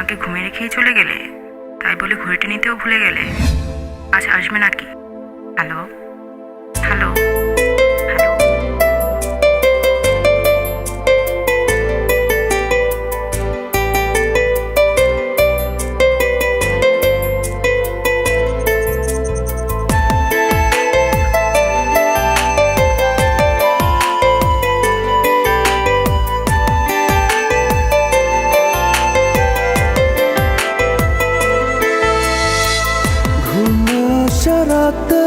আমাকে ঘুমিয়ে রেখেই চলে গেলে, তাই বলে ঘড়িটা নিতেও ভুলে গেলে। আজ আসবে নাকি? Hello hello hello. রাতে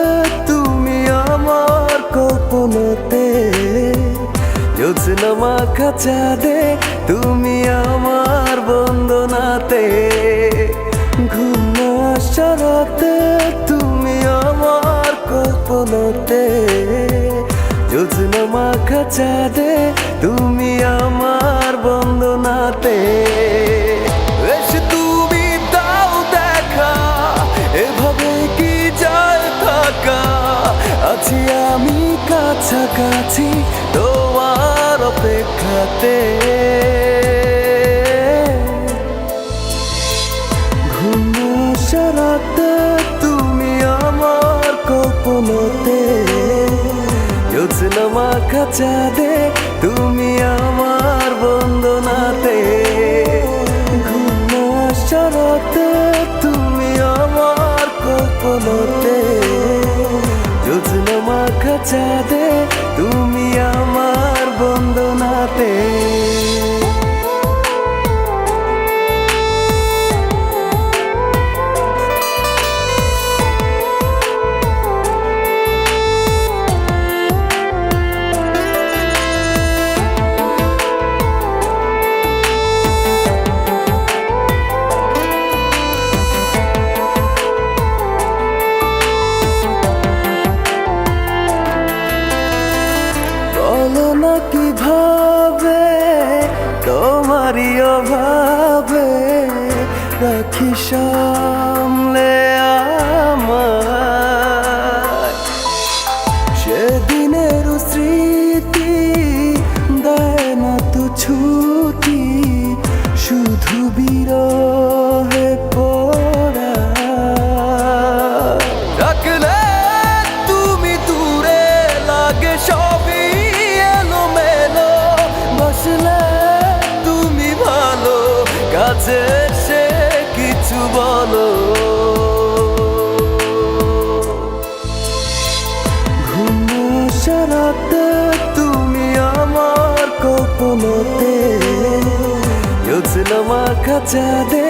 তুমি আমার কল্পনাতে, জ্যোৎস্না মাখা চাঁদে তুমি আমার বন্দনাতে। ঘুম আসা রাতে তুমি আমার কল্পনাতে, জ্যোৎস্না মাখা চাঁদে তুমি আমার বন্দনাতে। এসে তুমি দাও দেখা, এভাবে কি যায় থাকা? আছি আমি কাছাকাছি তোমার অপেক্ষাতে। ঘুম আসা রাতে তুমি আমার কল্পনাতে, জ্যোৎস্না মাখা চাঁদে তুমি আমার বন্দনাতে। ঘুম আসা রাতে তুমি আমার কল্পনাতে, জ্যোৎস্না মাখা চাঁদে তুমি আমার বন্দনাতে। কিভাবে তোমারই অভাবে রাখি সামলে আমার সেদিনের স্মৃতি, দেয় না তো ছুটি শুধু বিরহে পড়া। রাখলে তুমি দূরে লাগে সবই কাছে সে কিছু বলো। ঘুম আসা রাতে তুমি আমার কল্পনাতে, জ্যোৎস্না মাখা চাঁদে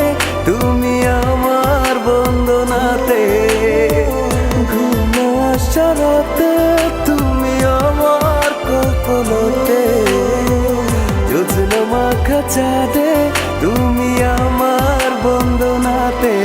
তুমি আমার বন্দনাতে। ঘুম আসা রাতে তুমি আমার কল্পনাতে, জ্যোৎস্না মাখা চাঁদে তুমি আমার বন্দনাতে।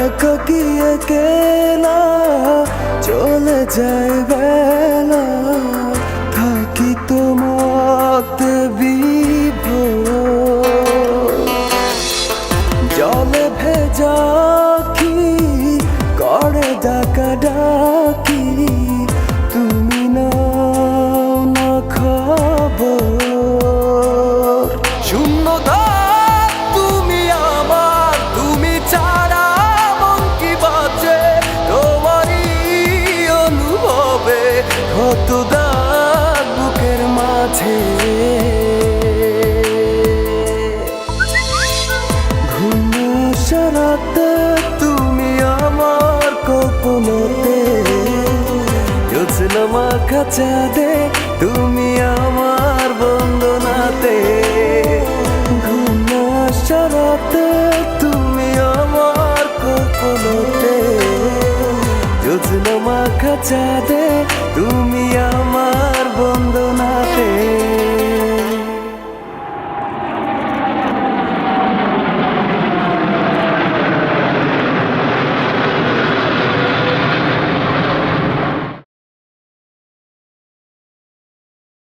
একাকী একেলা চলে যায় বেলা, থাকি তোমাতে বিভোর। জলে ভেজা কি করে ডাকা ডাকি, তুমি নাও না খবর। শূন্যতা তুমি আমার, তুমি ছাড়া কত দাগ বুকের মাঝে। ঘুম আসা রাতে তুমি আমার কল্পনাতে, জ্যোৎস্না মাখা চাঁদে তুমি আমার বন্দনাতে। ঘুম আসা রাতে তুমি আমার কল্পনাতে, জ্যোৎস্না মাখা চাঁদে তুমি